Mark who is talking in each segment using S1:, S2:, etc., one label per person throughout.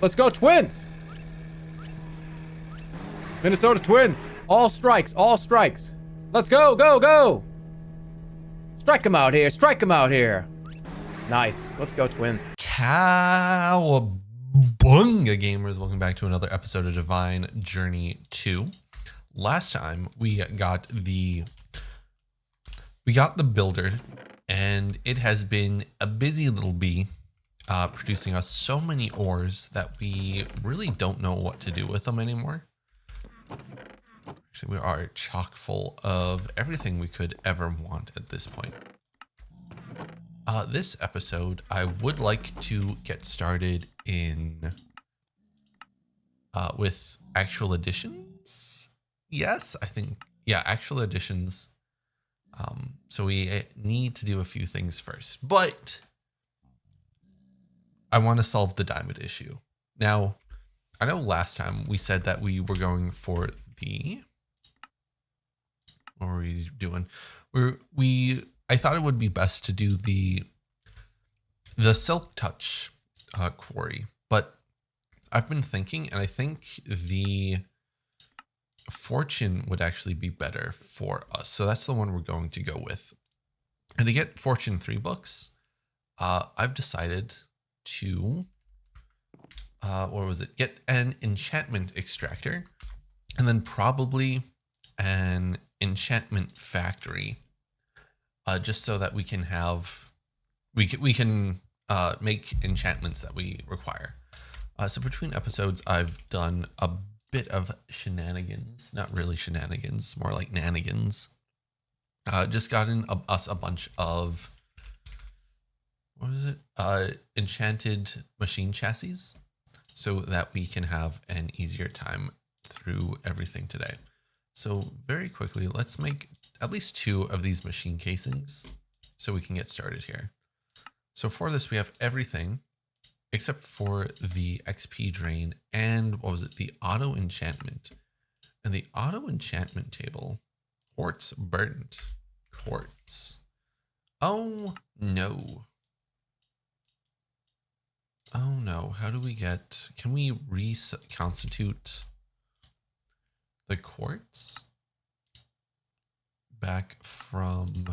S1: Let's go Twins! Minnesota Twins. All strikes, all strikes. Let's go, go, go! Strike 'em out here, strike 'em out here. Nice. Let's go Twins.
S2: Cowabunga gamers, welcome back to another episode of Divine Journey 2. Last time we got the builder, and it has been a busy little bee, producing us so many ores that we really don't know what to do with them anymore. Actually, we are chock full of everything we could ever want at this point. This episode, I would like to get started in with Actual Additions. Yes, I think, yeah, Actual Additions. So we need to do a few things first, but I want to solve the diamond issue. Now, I know last time we said that we were going for the, what were we doing? I thought it would be best to do the Silk Touch quarry, but I've been thinking, and I think the Fortune would actually be better for us. So that's the one we're going to go with. And to get Fortune 3 books, I've decided to, get an enchantment extractor, and then probably an enchantment factory, just so that we can have, we can make enchantments that we require. So between episodes, I've done a bit of shenanigans, not really shenanigans, more like nanigans. Just gotten us a bunch of, what is it? Enchanted machine chassis, so that we can have an easier time through everything today. So very quickly, let's make at least 2 of these machine casings so we can get started here. So for this, we have everything except for the XP drain and the auto enchantment. And the auto enchantment table, quartz burnt, quartz. Oh no. Oh no, how do we get, can we reconstitute the quartz back from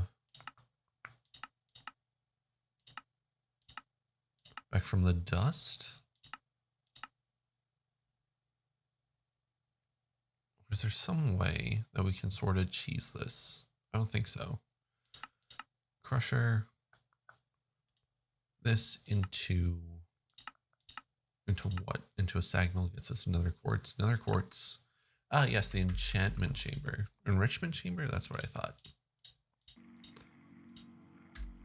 S2: the dust? Or is there some way that we can sort of cheese this? I don't think so. Crusher this into what? Into a sagnal gets us another quartz. Another quartz. Ah, yes, the enchantment chamber. Enrichment chamber? That's what I thought.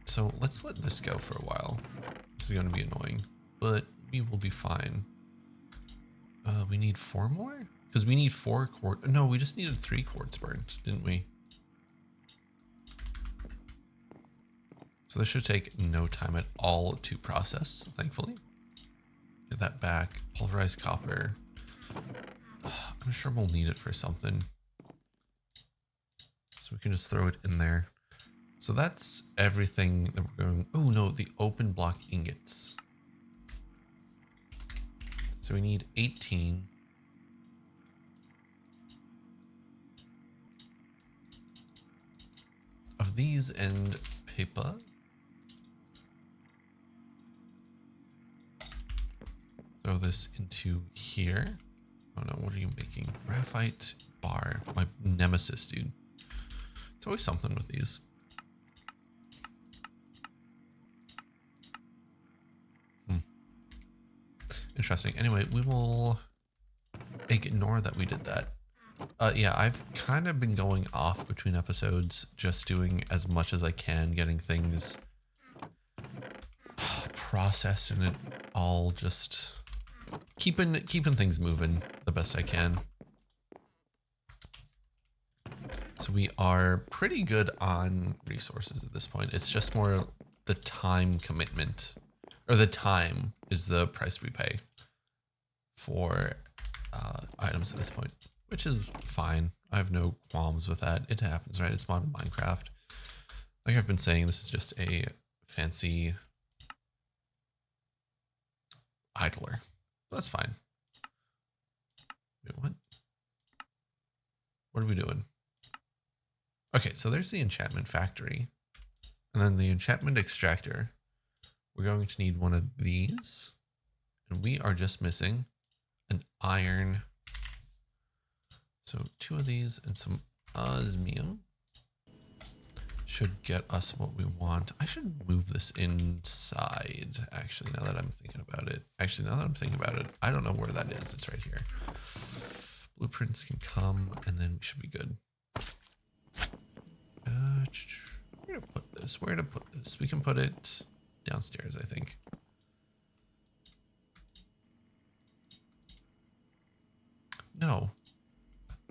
S2: So let's let this go for a while. This is going to be annoying, but we will be fine. We need 4 more? Because we need 4 quartz. No, we just needed 3 quartz burnt, didn't we? So this should take no time at all to process, thankfully. Get that back. Pulverized copper. I'm sure we'll need it for something. So we can just throw it in there. So that's everything that we're going. Oh no, the open block ingots. So we need 18. Of these and paper. Throw this into here. Oh no, what are you making? Graphite bar. My nemesis, dude. It's always something with these. Interesting. Anyway, we will ignore that we did that. Yeah, I've kind of been going off between episodes, just doing as much as I can, getting things processed, and it all just keeping things moving the best I can. So we are pretty good on resources at this point. It's just more the time commitment, or the time is the price we pay for items at this point, which is fine. I have no qualms with that. It happens, right? It's modern Minecraft. Like I've been saying, this is just a fancy idler. That's fine. Wait, what? What are we doing? Okay, so there's the enchantment factory. And then the enchantment extractor. We're going to need one of these. And we are just missing an iron. So 2 of these and some osmium should get us what we want. I should move this inside, actually, now that I'm thinking about it. Actually, now that I'm thinking about it, I don't know where that is. It's right here. Blueprints can come, and then we should be good. Where to put this? Where to put this? We can put it downstairs, I think. No.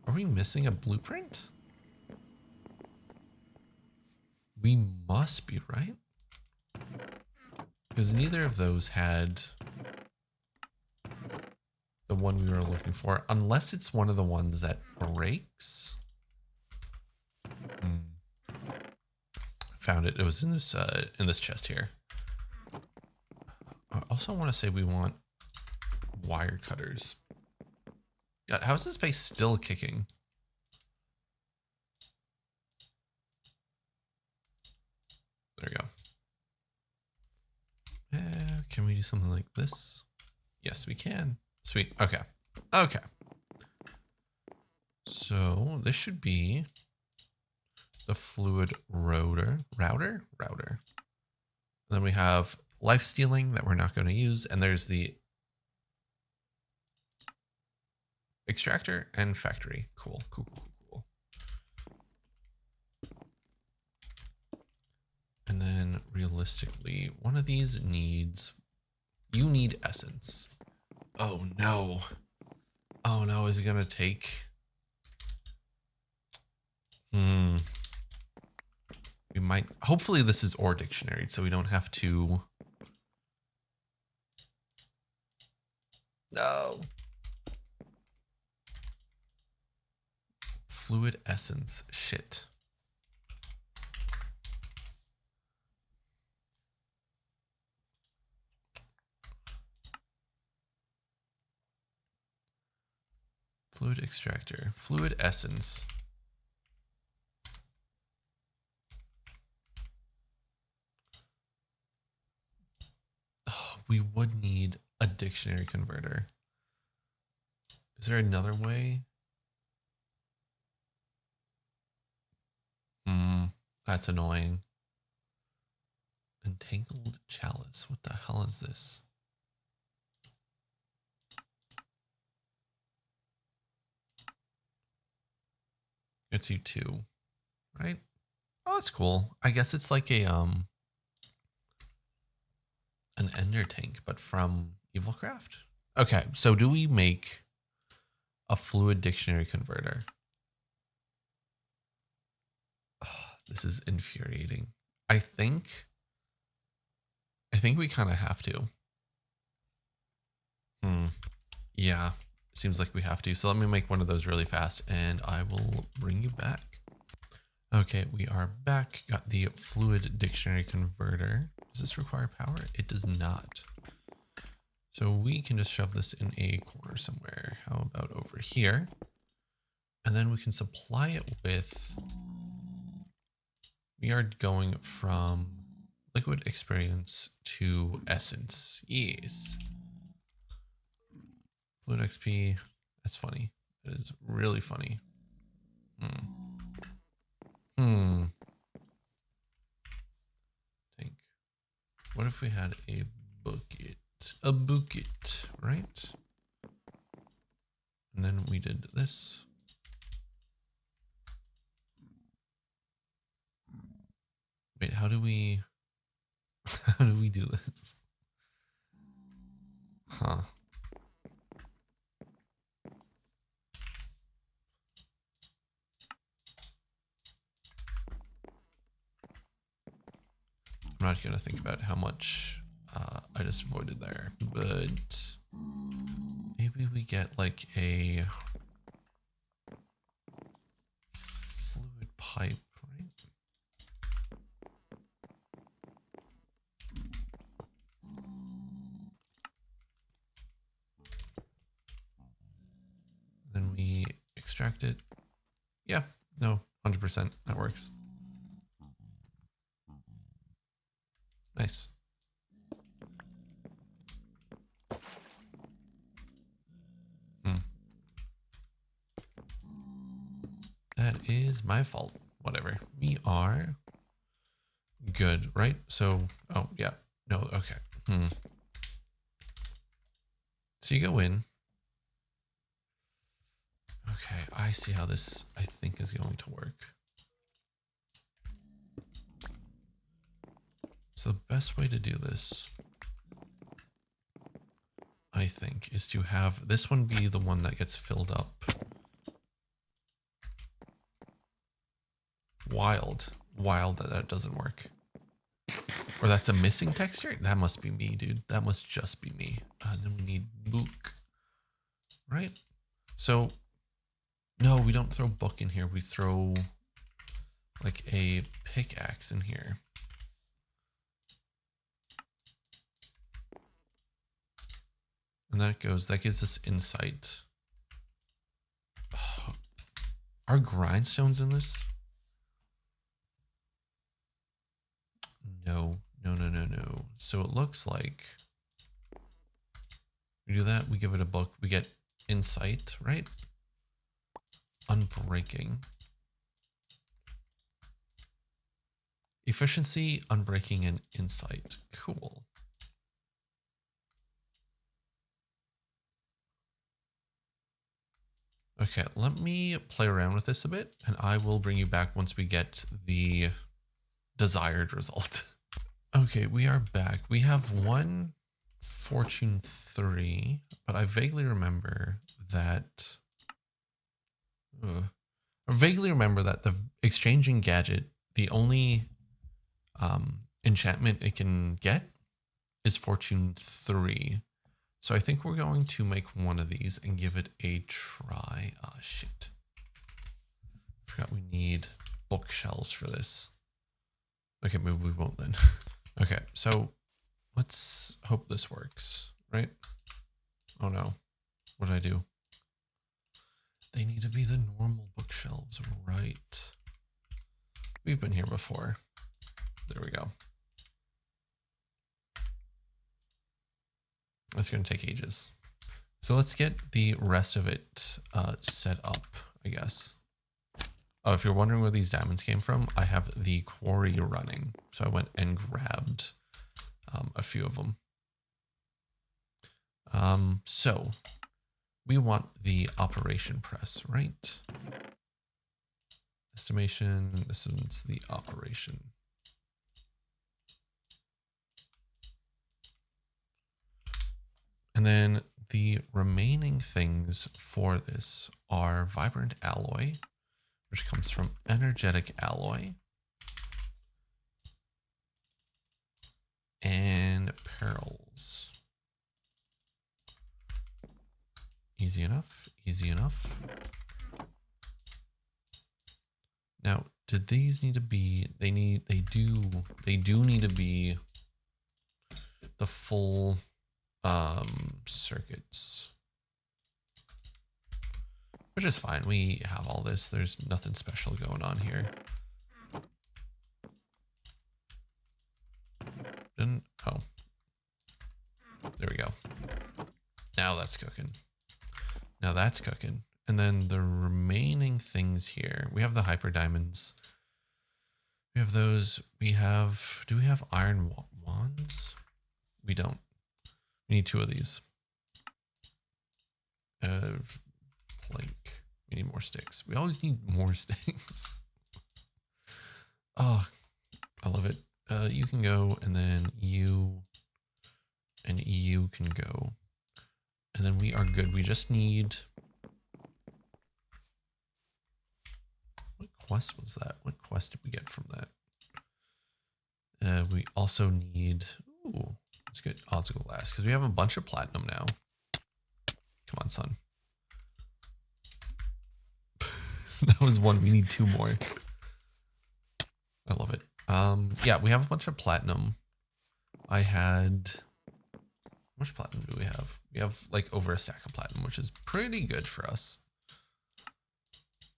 S2: Are we missing a blueprint? We must be, right? Because neither of those had the one we were looking for, unless it's one of the ones that breaks. Found it. It was in this chest here. I also want to say we want wire cutters. God, how is this space still kicking? There we go. Can we do something like this? Yes, we can. Sweet. Okay. Okay. So this should be the fluid router. And then we have life stealing that we're not going to use. And there's the extractor and factory. Cool. And then realistically, one of these needs, you need essence. Oh no. Oh no, is it gonna take? We might, hopefully this is ore dictionary, so we don't have to. No. Fluid essence, shit. Fluid extractor, fluid essence. Oh, we would need a dictionary converter. Is there another way? That's annoying. Entangled chalice. What the hell is this? Gets you 2, right? Oh, that's cool. I guess it's like a an ender tank, but from Evilcraft. Okay, so do we make a fluid dictionary converter? Oh, this is infuriating. I think we kind of have to. Yeah, seems like we have to. So let me make one of those really fast and I will bring you back. Okay, we are back. Got the fluid dictionary converter. Does this require power? It does not. So we can just shove this in a corner somewhere. How about over here? And then we can supply it with, we are going from liquid experience to essence. Yes. Fluid XP. That's funny. That is really funny. Think. What if we had a bucket? A bucket, right? And then we did this. Wait, how do we do this? Huh. I'm not gonna think about how much I just avoided there, but maybe we get like a fluid pipe, right? extract it. Yeah, no, 100%. That works. Nice. That is my fault. Whatever. We are good, right? So, oh, yeah. No, okay. So you go in. Okay, I see how this, I think, is going to work. So the best way to do this, I think, is to have this one be the one that gets filled up. Wild that doesn't work. Or that's a missing texture? That must be me, dude. That must just be me. And then we need book. Right? So, no, we don't throw book in here. We throw like a pickaxe in here. And that gives us insight. Oh, are grindstones in this? No. So it looks like we do that, we give it a book, we get insight, right? Unbreaking. Efficiency, unbreaking, and insight. Cool. Okay, let me play around with this a bit, and I will bring you back once we get the desired result. Okay, we are back. We have one Fortune 3, but I vaguely remember that... the exchanging gadget, the only enchantment it can get is Fortune 3. So I think we're going to make one of these and give it a try. Ah, shit. Forgot we need bookshelves for this. Okay, maybe we won't then. Okay, so let's hope this works, right? Oh no, what did I do? They need to be the normal bookshelves, right? We've been here before. There we go. That's going to take ages. So let's get the rest of it set up, I guess. Oh, if you're wondering where these diamonds came from, I have the quarry running. So I went and grabbed a few of them. So we want the operation press, right? Estimation, this is the operation. And then the remaining things for this are vibrant alloy, which comes from energetic alloy, and pearls. Easy enough, easy enough. Now, did these need to be, they do need to be the full circuits, which is fine. We have all this. There's nothing special going on here. Oh, there we go. Now that's cooking. Now that's cooking. And then the remaining things here, we have the hyper diamonds. We have those. We have, do we have iron wands? We don't. We need 2 of these. Plank. We need more sticks. We always need more sticks. Oh, I love it. You can go, and then you and you can go. And then we are good. We just need... What quest was that? What quest did we get from that? We also need... Ooh, that's good. Oh, let's go last, because we have a bunch of platinum now. Come on, son. That was 1. We need 2 more. I love it. Yeah, we have a bunch of platinum. I had... How much platinum do we have? We have like over a stack of platinum, which is pretty good for us.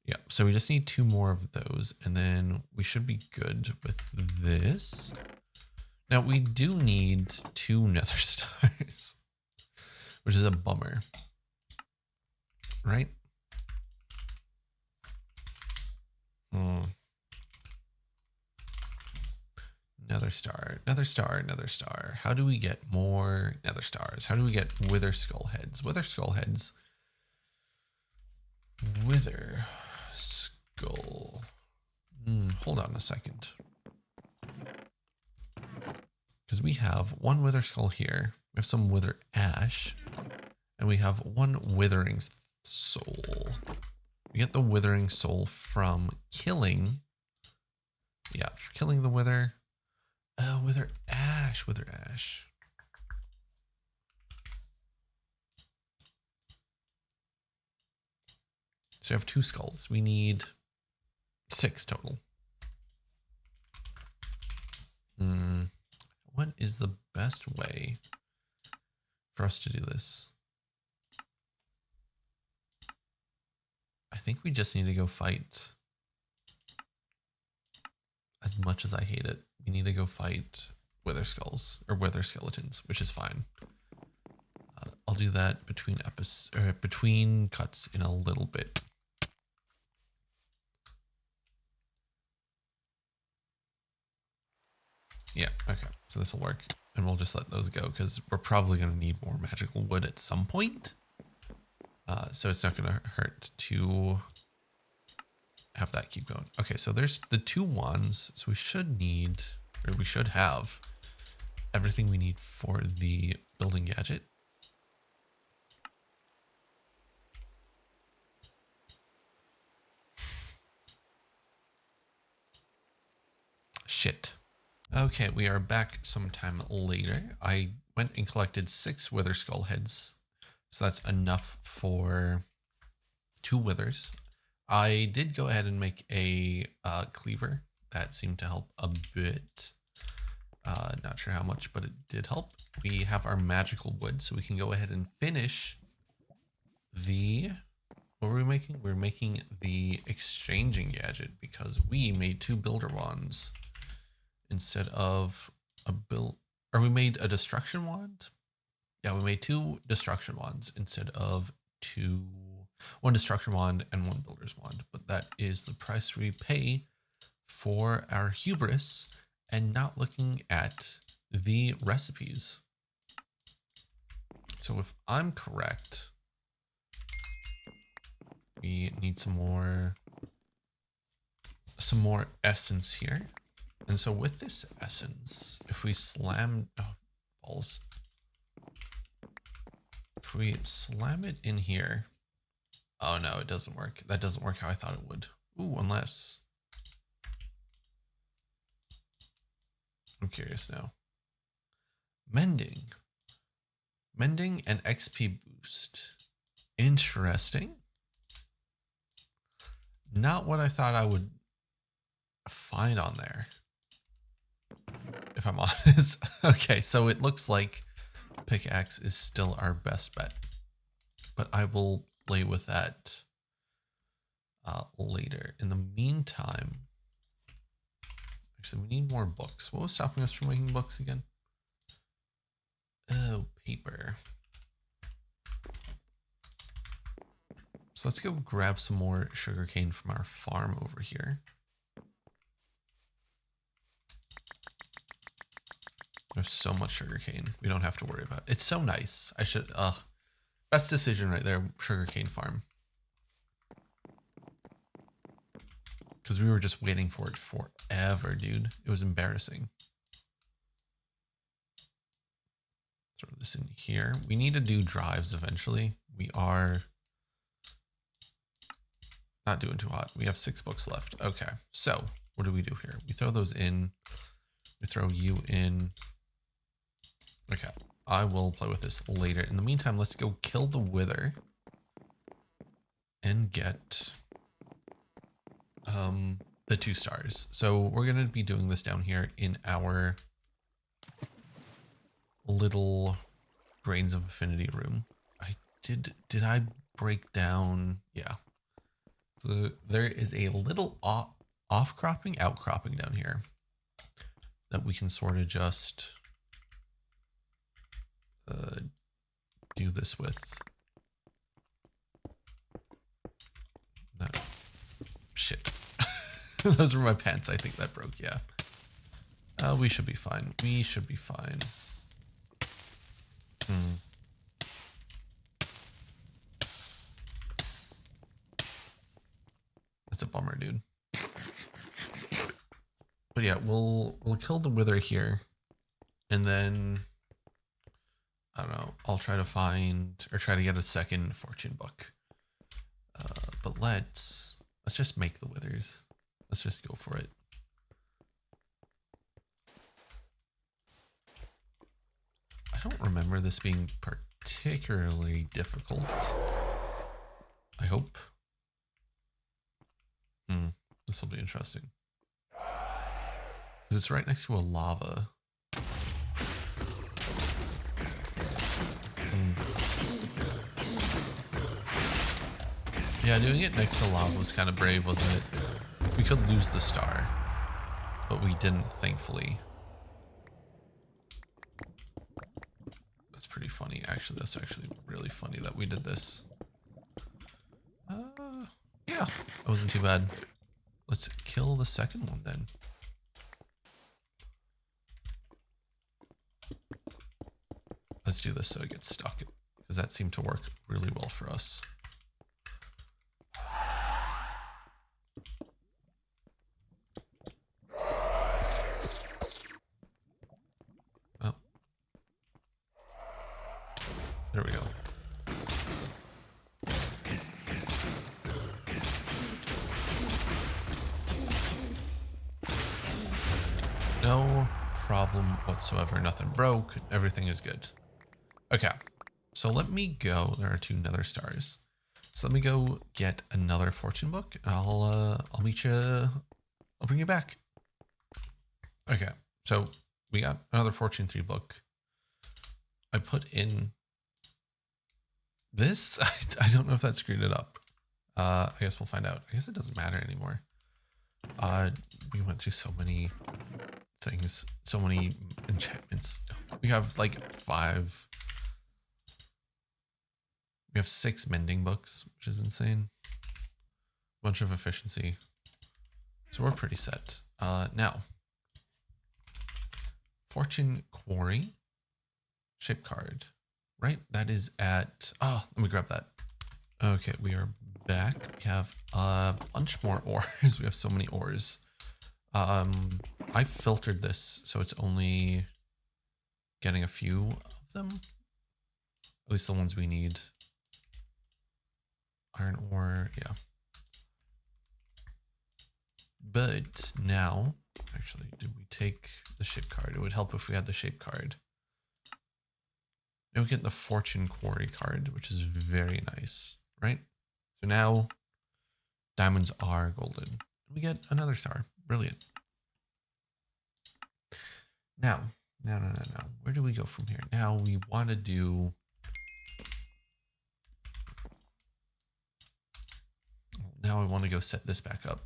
S2: Yeah, so we just need 2 more of those, and then we should be good with this. Now, we do need 2 nether stars, which is a bummer, right? Nether star, nether star, nether star. How do we get more nether stars? How do we get wither skull heads? Wither skull heads. Wither skull. Hold on a second. Because we have 1 wither skull here. We have some wither ash. And we have 1 withering soul. We get the withering soul from killing. Yeah, for killing the wither. Wither ash, wither ash. So we have 2 skulls. We need 6 total. What is the best way for us to do this? I think we just need to go fight. As much as I hate it, we need to go fight wither skulls or wither skeletons, which is fine. I'll do that between cuts in a little bit. Yeah, okay, so this will work, and we'll just let those go because we're probably going to need more magical wood at some point. So it's not going to hurt to have that keep going. Okay, so there's the 2 wands, so we should need, or we should have everything we need for the building gadget. Shit. Okay, we are back sometime later. I went and collected 6 wither skull heads. So that's enough for 2 withers. I did go ahead and make a cleaver. That seemed to help a bit. Not sure how much, but it did help. We have our magical wood, so we can go ahead and finish the... What were we making? We're making the exchanging gadget because we made 2 builder wands instead of a build, or we made a destruction wand. Yeah, we made 2 destruction wands instead of 1 destruction wand and 1 builder's wand. But that is the price we pay for our hubris and not looking at the recipes. So if I'm correct, we need some more essence here. And so with this essence, if we slam, balls. If we slam it in here, oh no, it doesn't work. That doesn't work how I thought it would. Ooh, unless. I'm curious now. Mending and XP boost. Interesting. Not what I thought I would find on there, if I'm honest. Okay, so it looks like pickaxe is still our best bet, but I will play with that later. In the meantime, actually, we need more books. What was stopping us from making books again? Oh, paper. So let's go grab some more sugarcane from our farm over here. There's so much sugarcane. We don't have to worry about it. It's so nice. I should, best decision right there, sugarcane farm. Because we were just waiting for it forever, dude. It was embarrassing. Throw this in here. We need to do drives eventually. We are not doing too hot. We have 6 books left. Okay, so what do we do here? We throw those in. We throw you in. Okay, I will play with this later. In the meantime, let's go kill the wither and get the 2 stars. So we're going to be doing this down here in our little Grains of Affinity room. Did I break down? Yeah. So there is a little off-cropping, outcropping down here that we can sort of just do this with. That shit. Those were my pants. I think that broke. Yeah. We should be fine. We should be fine. That's a bummer, dude. But yeah, we'll kill the wither here, and then I don't know. I'll try to find or try to get a second fortune book. But let's just make the withers. Let's just go for it. I don't remember this being particularly difficult. I hope. This will be interesting. It's right next to a lava. Yeah, doing it next to lava was kind of brave, wasn't it? We could lose the star, but we didn't, thankfully. That's pretty funny, actually. That's actually really funny that we did this. Yeah, that wasn't too bad. Let's kill the second one then. Let's do this so it gets stuck, because that seemed to work really well for us. Oh. There we go. No problem whatsoever. Nothing broke. Everything is good. Okay. So let me go. There are 2 nether stars. So let me go get another fortune book, and I'll meet you. I'll bring you back. Okay. So we got another fortune 3 book. I put in this. I don't know if that screwed it up. I guess we'll find out. I guess it doesn't matter anymore. We went through so many things, so many enchantments. We have like 5. We have 6 mending books, which is insane. Bunch of efficiency. So we're pretty set. Now, Fortune Quarry shape card, right? That is at, let me grab that. Okay, we are back. We have a bunch more ores. We have so many ores. I filtered this, so it's only getting a few of them. At least the ones we need. Iron ore, yeah. But now, actually, did we take the shape card? It would help if we had the shape card. Now we get the Fortune Quarry card, which is very nice, right? So now diamonds are golden. We get another star. Brilliant. Now, no. Where do we go from here? Now we want to do... Now I want to go set this back up.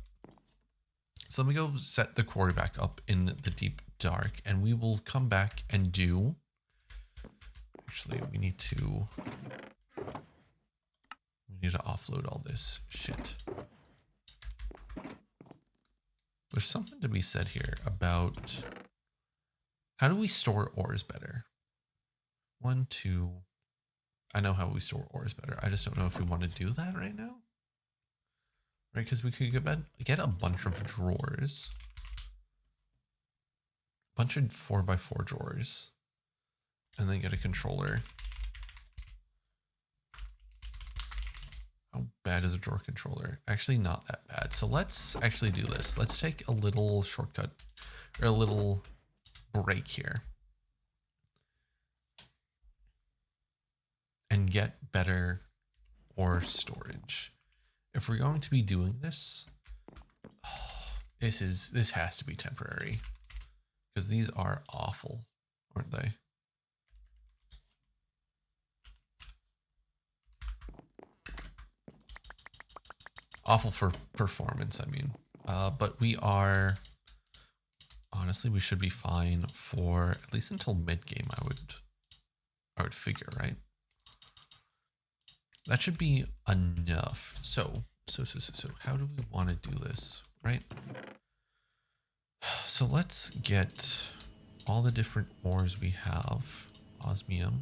S2: So let me go set the quarry back up in the deep dark, and we will come back and do... Actually, we need to offload all this shit. There's something to be said here about how do we store ores better? 1, 2. I know how we store ores better. I just don't know if we want to do that right now. Right, because we could get a bunch of drawers. A bunch of 4x4 drawers. And then get a controller. How bad is a drawer controller? Actually, not that bad. So let's actually do this. Let's take a little shortcut, or a little break here. And get better ore storage. If we're going to be doing this, this has to be temporary. Because these are awful, aren't they? Awful for performance, I mean. But we are, honestly, we should be fine for at least until mid-game, I would figure, right? That should be enough. So how do we want to do this, right? So let's get all the different ores we have. Osmium,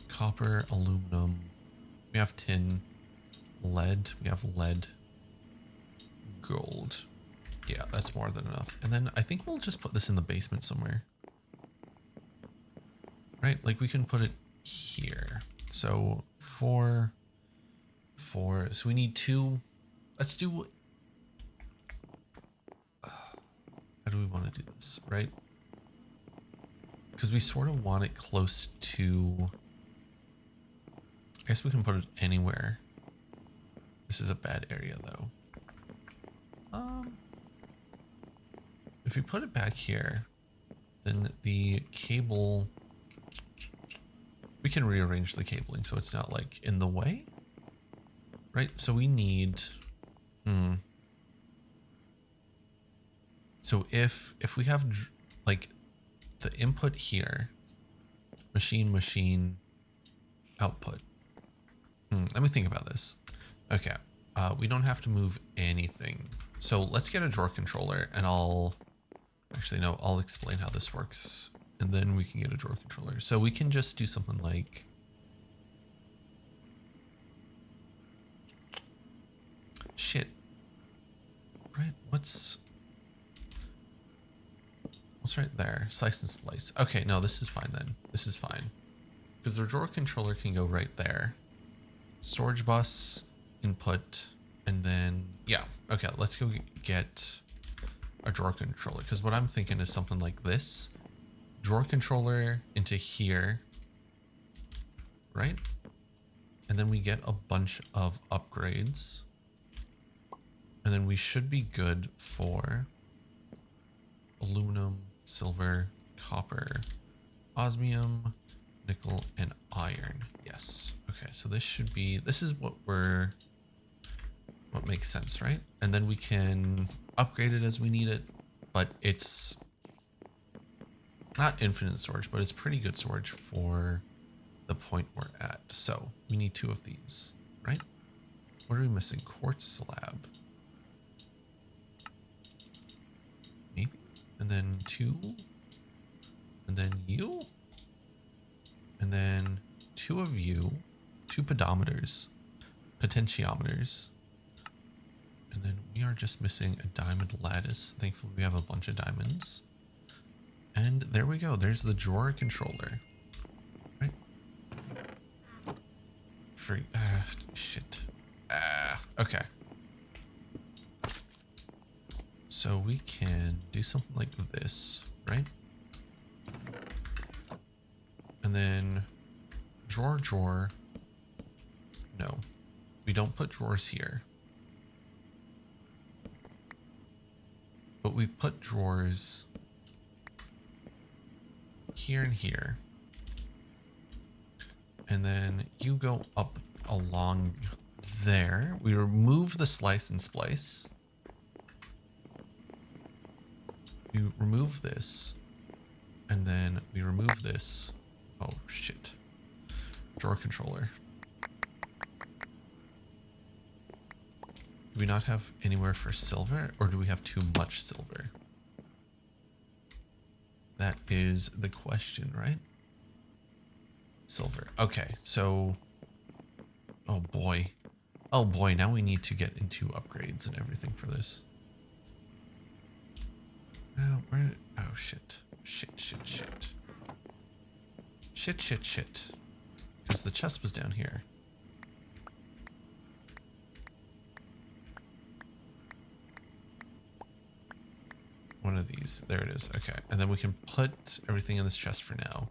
S2: copper, aluminum. We have tin, lead. We have lead, gold. Yeah, that's more than enough. And then I think we'll just put this in the basement somewhere. Right? Like we can put it here. So four. So we need 2. Let's do. How do we want to do this? Right? Because we sort of want it close to. I guess we can put it anywhere. This is a bad area though. If we put it back here, then the cable, we can rearrange the cabling so it's not like in the way, right? So we need, so if we have like the input here, machine, output. Let me think about this. Okay. We don't have to move anything. So let's get a drawer controller and I'll explain how this works and then we can get a drawer controller. So we can just do something like shit. Right? What's right there? Slice and splice. Okay, no, this is fine then. This is fine. Because the drawer controller can go right there. Storage bus, input, and then, yeah. Okay, let's go get a drawer controller. Because what I'm thinking is something like this. Drawer controller into here. Right? And then we get a bunch of upgrades. And then we should be good for aluminum, silver, copper, osmium, nickel, and iron. Yes. Okay, so this is what makes sense, right? And then we can upgrade it as we need it, but it's not infinite storage, but it's pretty good storage for the point we're at. So we need 2 of these, right? What are we missing? Quartz slab. Maybe. And then 2. And then you. And then 2 of you. 2 pedometers. Potentiometers. And then we are just missing a diamond lattice. Thankfully we have a bunch of diamonds. And there we go. There's the drawer controller. Right? Shit. Okay. So we can do something like this, right? And then drawer. No, we don't put drawers here. But we put drawers here and here. And then you go up along there. We remove the slice and splice. We remove this. And then we remove this. Oh, shit. Drawer controller. Do we not have anywhere for silver, or do we have too much silver? That is the question, right? Silver. Okay, so... Oh boy. Oh boy, now we need to get into upgrades and everything for this. Oh, shit. Shit. Because the chest was down here. One of these. There it is. Okay. And then we can put everything in this chest for now.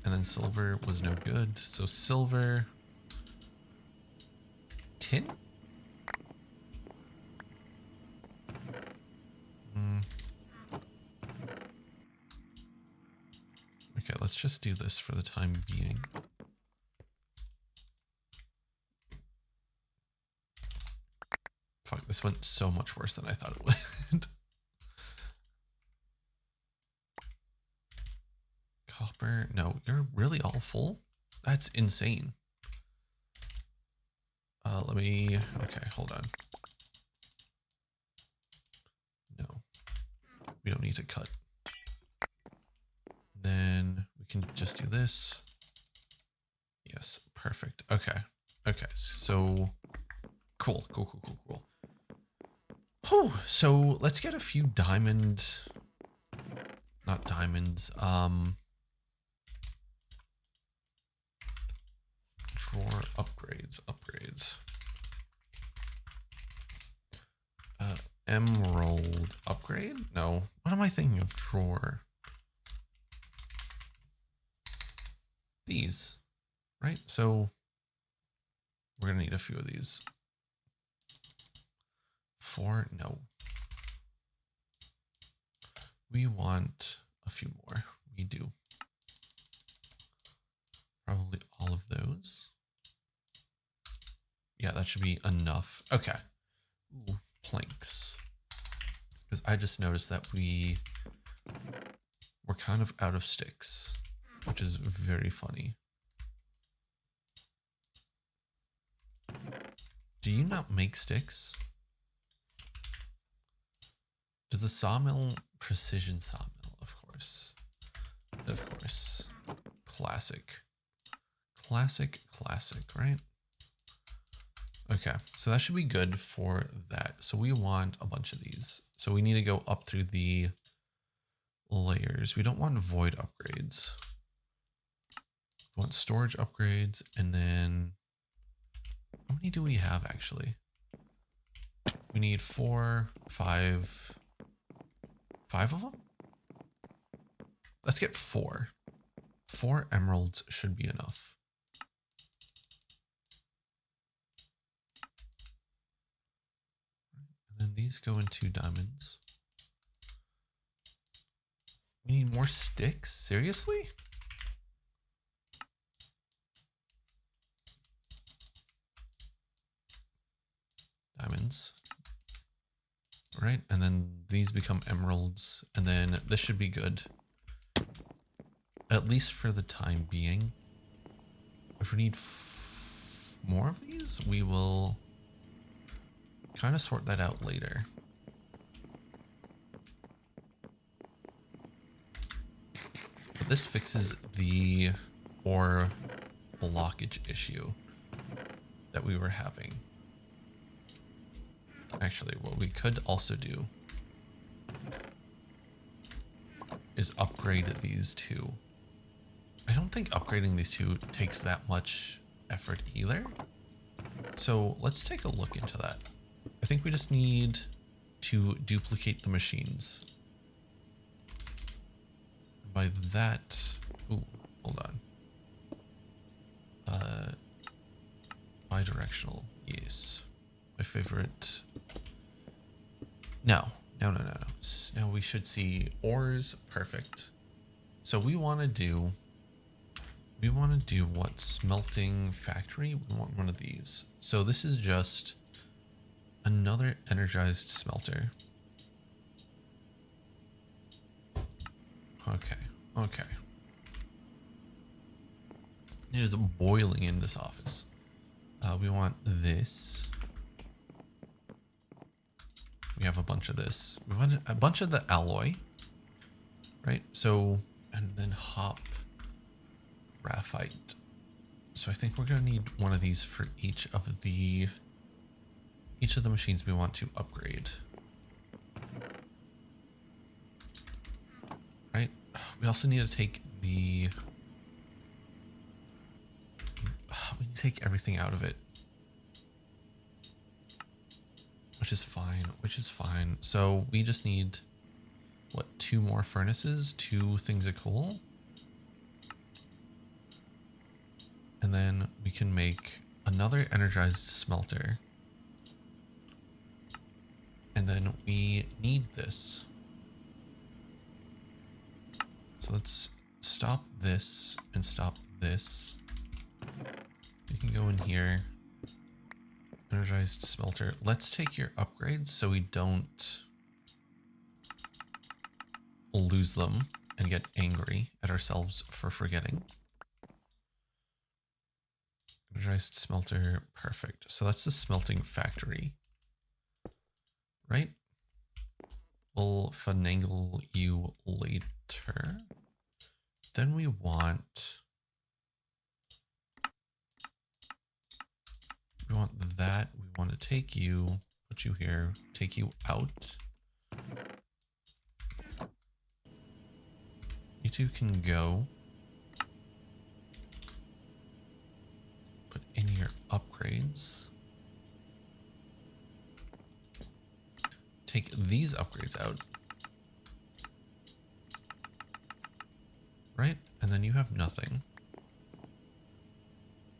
S2: And then silver was no good. So silver. Tin? just do this for the time being. Fuck, this went so much worse than I thought it would. Copper. No, you're really all full? That's insane. Okay, hold on. No, we don't need to cut. Then we can just do this. Yes, perfect. Okay. Okay, so cool. Whew, so let's get a few not diamonds, drawer upgrades. Emerald upgrade? No. What am I thinking of? Drawer. These, right? So we're gonna need a few of these. 4, no. We want a few more. We do. Probably all of those. Yeah, that should be enough. Okay. Ooh, planks. Because I just noticed that we're kind of out of sticks, which is very funny. Do you not make sticks? Does the sawmill, precision sawmill, of course. Of course. Classic, right? Okay, so that should be good for that. So we want a bunch of these. So we need to go up through the layers. We don't want void upgrades. We want storage upgrades, and then how many do we have actually? We need 4, 5 of them? Let's get 4. 4 emeralds should be enough. And then these go into diamonds. We need more sticks? Seriously? Diamonds. Right, and then these become emeralds, and then this should be good. At least for the time being. If we need more of these, we will kind of sort that out later. But this fixes the ore blockage issue that we were having. Actually, what we could also do is upgrade these two. I don't think upgrading these two takes that much effort either. So let's take a look into that. I think we just need to duplicate the machines. By that, ooh, hold on. Bidirectional, yes. My favorite. No. Now we should see ores, perfect. So we want to do what? Smelting factory? We want one of these. So this is just another energized smelter. Okay. It is boiling in this office. We want this. We have a bunch of this. We want a bunch of the alloy, right? So, and then hop graphite. So I think we're gonna need one of these for each of the machines we want to upgrade. Right? We also need to take we need to take everything out of it. Which is fine. So we just need, what, 2 more furnaces, 2 things of coal. And then we can make another energized smelter. And then we need this. So let's stop this and stop this. You can go in here. Energized smelter. Let's take your upgrades so we don't lose them and get angry at ourselves for forgetting. Energized smelter. Perfect. So that's the smelting factory. Right? We'll finagle you later. Then we want that. We want to take you, put you here, take you out. You two can go. Put in your upgrades. Take these upgrades out. Right? And then you have nothing.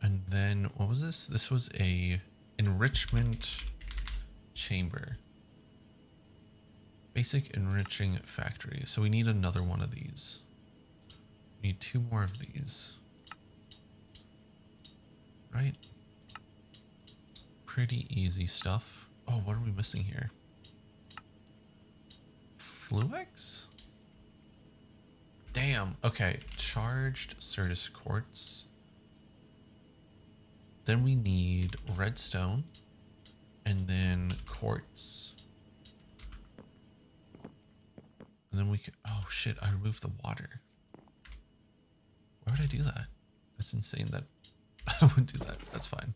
S2: And then, what was this? This was a enrichment chamber. Basic enriching factory. So we need another one of these. We need 2 more of these. Right? Pretty easy stuff. Oh, what are we missing here? Fluix? Damn. Okay. Charged Certus quartz. Then we need redstone. And then quartz. And then we could... Oh, shit. I removed the water. Why would I do that? That's insane that I would do that. That's fine.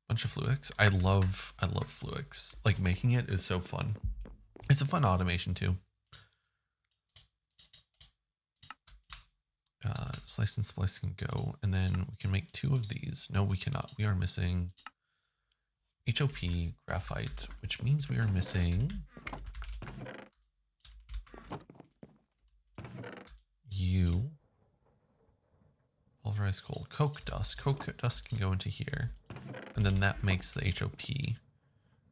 S2: Bunch of Fluix. I love Fluix. Like, making it is so fun. It's a fun automation too. Slice and splice can go, and then we can make 2 of these. No, we cannot. We are missing HOP graphite, which means we are missing you. Pulverized coal. Coke dust. Coke dust can go into here. And then that makes the HOP.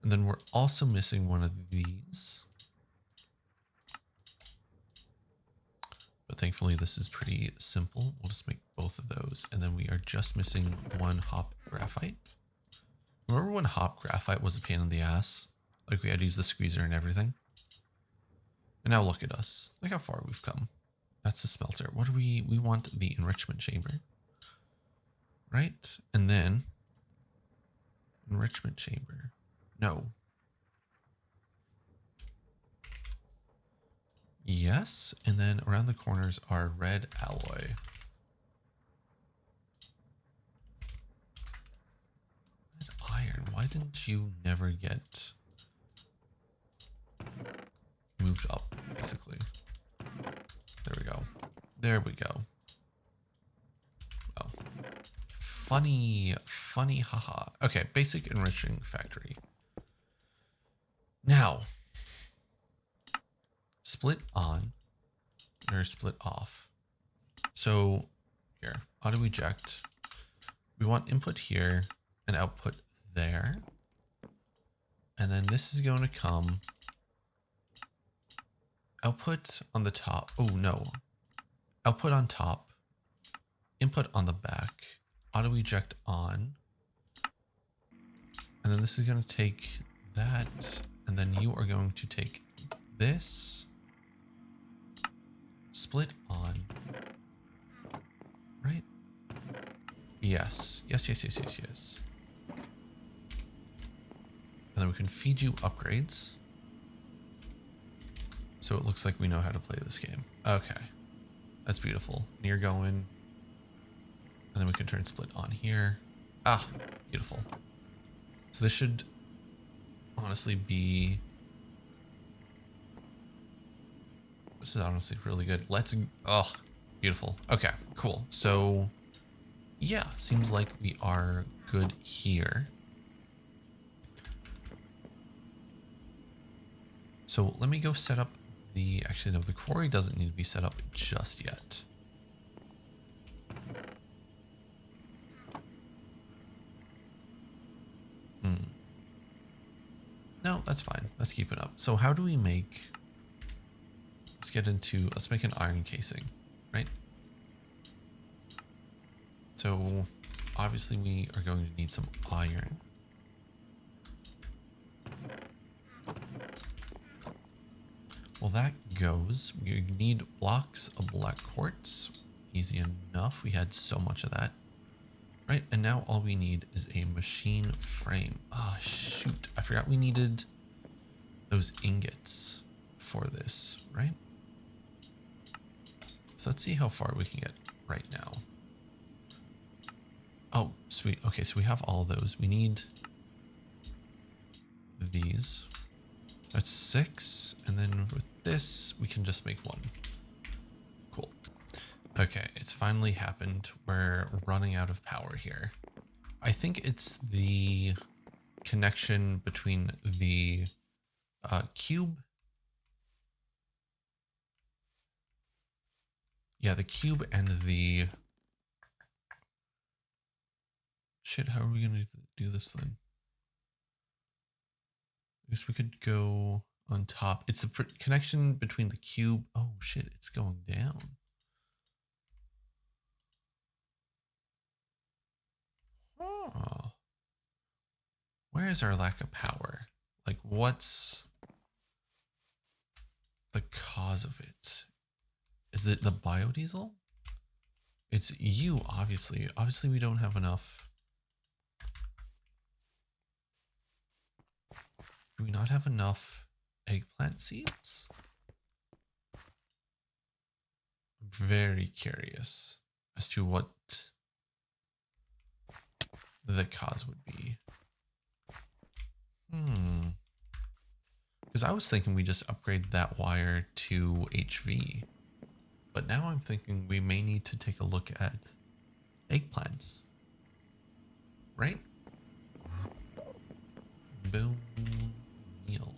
S2: And then we're also missing one of these. But thankfully this is pretty simple. We'll just make both of those. And then we are just missing 1 hop graphite. Remember when hop graphite was a pain in the ass? Like we had to use the squeezer and everything. And now look at us. Look how far we've come. That's the smelter. What do we want? The enrichment chamber. Right? And then enrichment chamber. No. Yes. And then around the corners are red alloy. Red iron. Why didn't you never get moved up, basically? There we go. There we go. Oh. Funny, haha. Okay, basic enriching factory. Now, split on or split off. So here, auto eject. We want input here and output there. And then this is going to come output on the top. Oh no. Output on top, input on the back, auto eject on. And then this is going to take that. And then you are going to take this, split on, right? Yes. Yes. And then we can feed you upgrades. So it looks like we know how to play this game. Okay. That's beautiful. Near going. And then we can turn split on here. Ah, beautiful. So this should honestly be... This is honestly really good. Oh, beautiful. Okay, cool. So yeah, seems like we are good here. So let me go set up the... Actually, no, the quarry doesn't need to be set up just yet. No, that's fine. Let's keep it up. So how do we make... Let's make an iron casing, right? So obviously we are going to need some iron. Well, that goes. We need blocks of black quartz. Easy enough. We had so much of that. Right, and now all we need is a machine frame. Ah, oh, shoot. I forgot we needed those ingots for this, right? So let's see how far we can get right now. Oh, sweet. Okay, so we have all those. We need these. That's 6. And then with this, we can just make 1. Cool. Okay, it's finally happened. We're running out of power here. I think it's the connection between the cube. Yeah, the cube and the... Shit, how are we going to do this then? I guess we could go on top. It's the connection between the cube. Oh, shit, it's going down. Oh. Where is our lack of power? Like, what's the cause of it? Is it the biodiesel? It's you, obviously. Obviously, we don't have enough. Do we not have enough eggplant seeds? I'm very curious as to what the cause would be. Because I was thinking we just upgrade that wire to HV. But now I'm thinking we may need to take a look at eggplants. Right? Boom. Meal.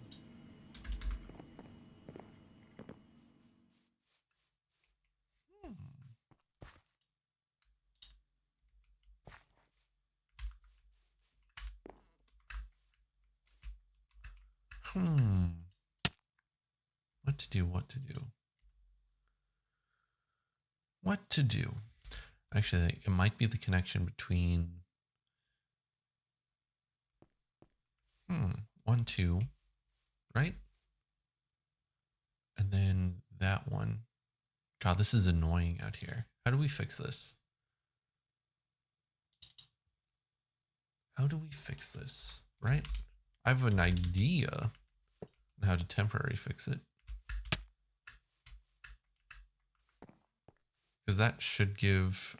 S2: What to do, what to do. What to do. Actually, it might be the connection between 1, 2, right? And then that one. God, this is annoying out here. How do we fix this? How do we fix this, right? I have an idea on how to temporarily fix it. Because that should give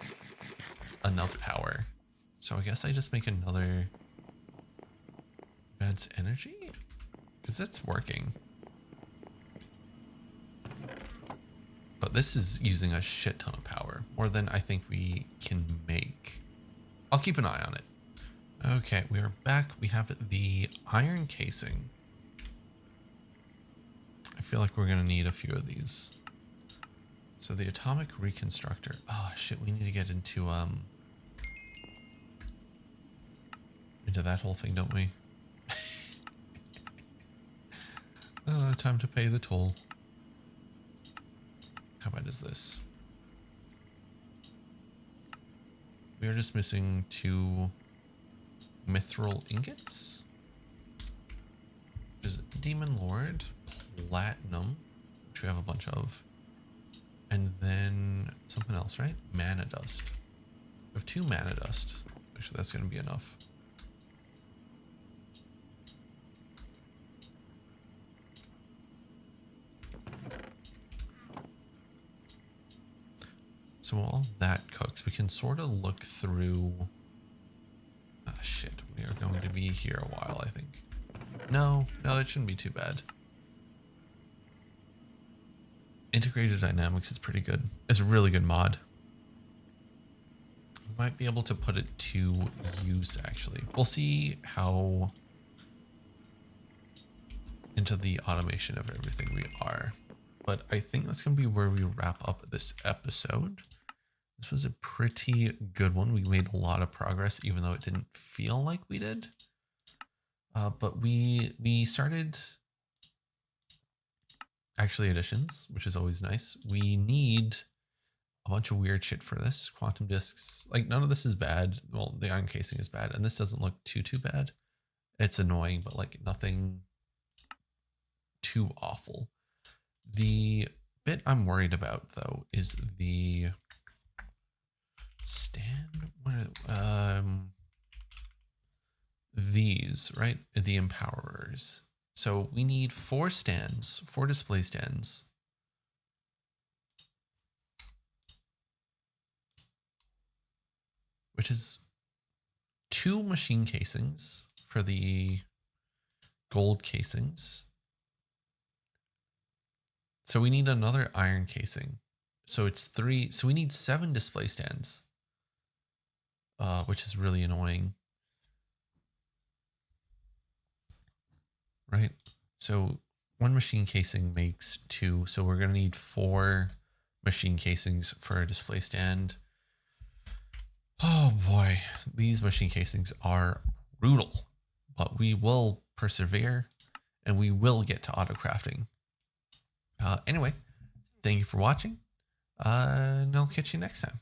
S2: enough power. So I guess I just make another advanced energy? Because that's working. But this is using a shit ton of power. More than I think we can make. I'll keep an eye on it. Okay, we are back. We have the iron casing. I feel like we're going to need a few of these. So the atomic reconstructor. Oh shit, we need to get into that whole thing, don't we? Time to pay the toll. How bad is this? We are just missing 2 mithril ingots. There's Demon Lord, Platinum, which we have a bunch of. And then something else, right? Mana dust. We have 2 mana dust. Actually, that's going to be enough. So while that cooks, we can sort of look through... Ah, shit. We are going to be here a while, I think. No, it shouldn't be too bad. Integrated Dynamics is pretty good. It's a really good mod. We might be able to put it to use, actually. We'll see how into the automation of everything we are. But I think that's going to be where we wrap up this episode. This was a pretty good one. We made a lot of progress, even though it didn't feel like we did. But we started Actually Additions, which is always nice. We need a bunch of weird shit for this. Quantum discs, like none of this is bad. Well, the iron casing is bad, and this doesn't look too bad. It's annoying, but like nothing too awful. The bit I'm worried about though is the stand. These, right? The empowerers. So we need 4 stands, 4 display stands. Which is 2 machine casings for the gold casings. So we need another iron casing. So it's 3. So we need 7 display stands, which is really annoying. Right? So 1 machine casing makes 2. So we're going to need 4 machine casings for a display stand. Oh boy, these machine casings are brutal, but we will persevere and we will get to auto crafting. Anyway, thank you for watching, and I'll catch you next time.